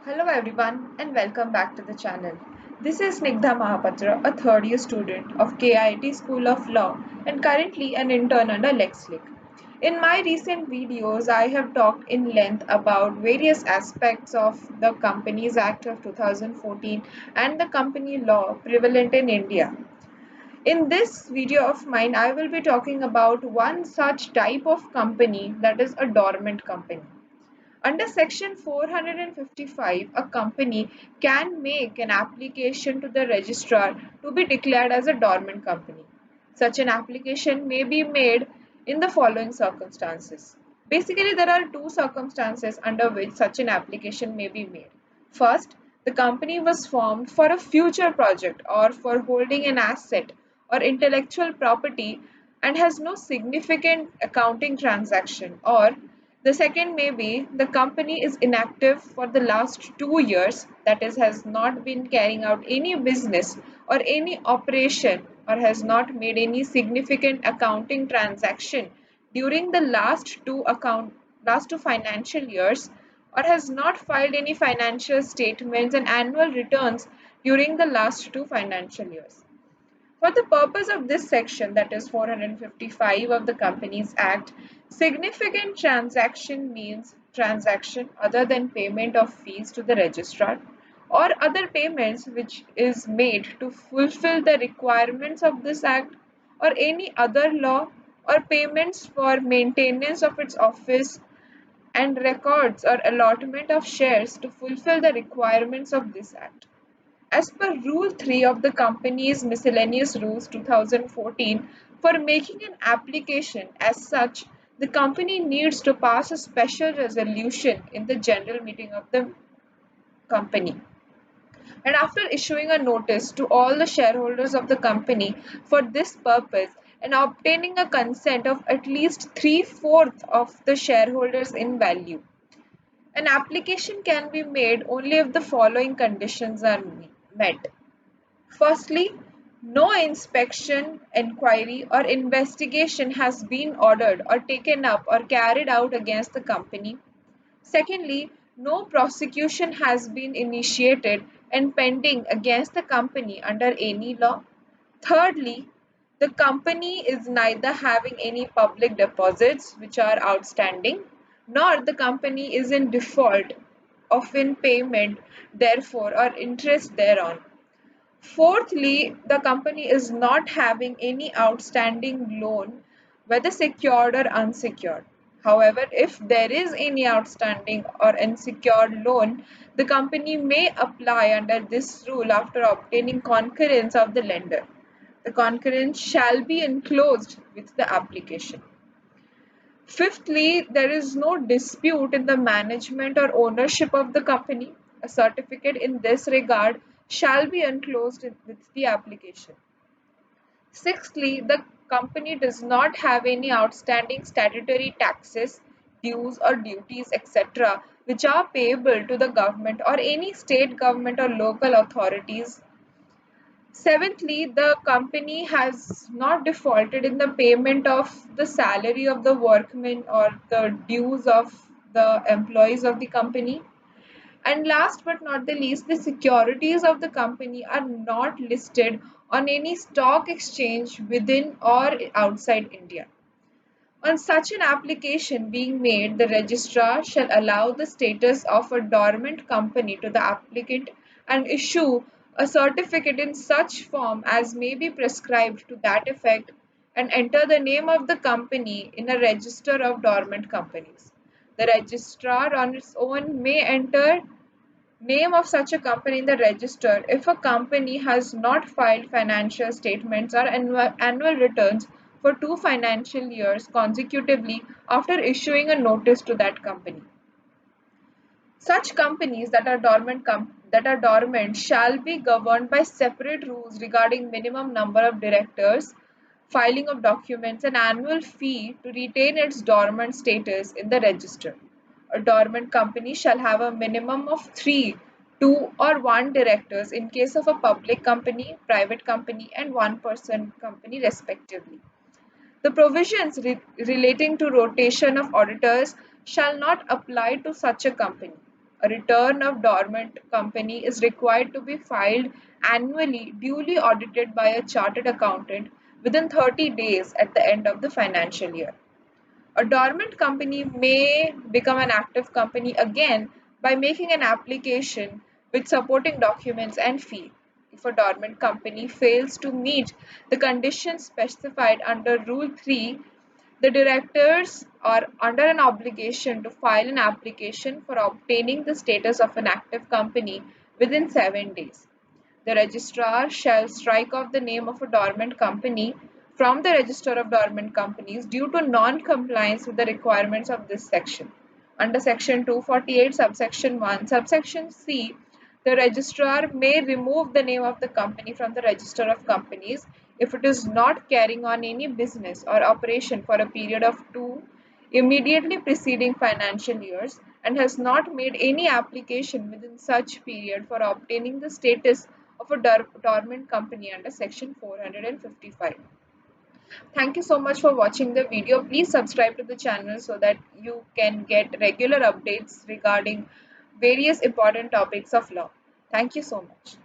Hello everyone and welcome back to the channel. This is Snigdha Mahapatra, a third year student of KIT School of Law and currently an intern under LexLick. In my recent videos, I have talked in length about various aspects of the Companies Act of 2014 and the company law prevalent in India. In this video of mine, I will be talking about one such type of company, that is a dormant company. Under Section 455, a company can make an application to the registrar to be declared as a dormant company. Such an application may be made in the following circumstances. Basically, there are two circumstances under which such an application may be made. First, the company was formed for a future project or for holding an asset or intellectual property and has no significant accounting transaction, or the second may be the company is inactive for the last 2 years, that is, has not been carrying out any business or any operation or has not made any significant accounting transaction during the last two financial years, or has not filed any financial statements and annual returns during the last two financial years. For the purpose of this section, that is 455 of the Companies Act, significant transaction means transaction other than payment of fees to the registrar or other payments which is made to fulfill the requirements of this act or any other law, or payments for maintenance of its office and records or allotment of shares to fulfill the requirements of this act. As per Rule 3 of the Company's Miscellaneous Rules 2014, for making an application as such, the company needs to pass a special resolution in the general meeting of the company. And after issuing a notice to all the shareholders of the company for this purpose and obtaining a consent of at least three-fourths of the shareholders in value, an application can be made only if the following conditions are met. Firstly, no inspection, enquiry, or investigation has been ordered or taken up or carried out against the company. Secondly, no prosecution has been initiated and pending against the company under any law. Thirdly, the company is neither having any public deposits which are outstanding, nor the company is in default of in payment therefore or interest thereon. Fourthly, the company is not having any outstanding loan, whether secured or unsecured. However, if there is any outstanding or unsecured loan, the company may apply under this rule after obtaining concurrence of the lender. The concurrence shall be enclosed with the application. Fifthly, there is no dispute in the management or ownership of the company. A certificate in this regard shall be enclosed with the application. Sixthly, the company does not have any outstanding statutory taxes, dues or duties, etc., which are payable to the government or any state government or local authorities. Seventhly, the company has not defaulted in the payment of the salary of the workmen or the dues of the employees of the company. And last but not the least, the securities of the company are not listed on any stock exchange within or outside India. On such an application being made, the registrar shall allow the status of a dormant company to the applicant and issue a certificate in such form as may be prescribed to that effect, and enter the name of the company in a register of dormant companies. The registrar on its own may enter name of such a company in the register if a company has not filed financial statements or annual returns for two financial years consecutively after issuing a notice to that company. Such companies that are dormant shall be governed by separate rules regarding minimum number of directors, filing of documents, and annual fee to retain its dormant status in the register. A dormant company shall have a minimum of three, two, or one directors in case of a public company, private company, and one person company, respectively. The provisions relating to rotation of auditors shall not apply to such a company. A return of dormant company is required to be filed annually, duly audited by a chartered accountant within 30 days at the end of the financial year. A dormant company may become an active company again by making an application with supporting documents and fee. If a dormant company fails to meet the conditions specified under Rule 3, the directors are under an obligation to file an application for obtaining the status of an active company within 7 days. The registrar shall strike off the name of a dormant company from the register of dormant companies due to non-compliance with the requirements of this section. Under section 248 subsection 1 subsection C, the registrar may remove the name of the company from the register of companies if it is not carrying on any business or operation for a period of 2 immediately preceding financial years and has not made any application within such period for obtaining the status of a dormant company under section 455. Thank you so much for watching the video. Please subscribe to the channel so that you can get regular updates regarding various important topics of law. Thank you so much.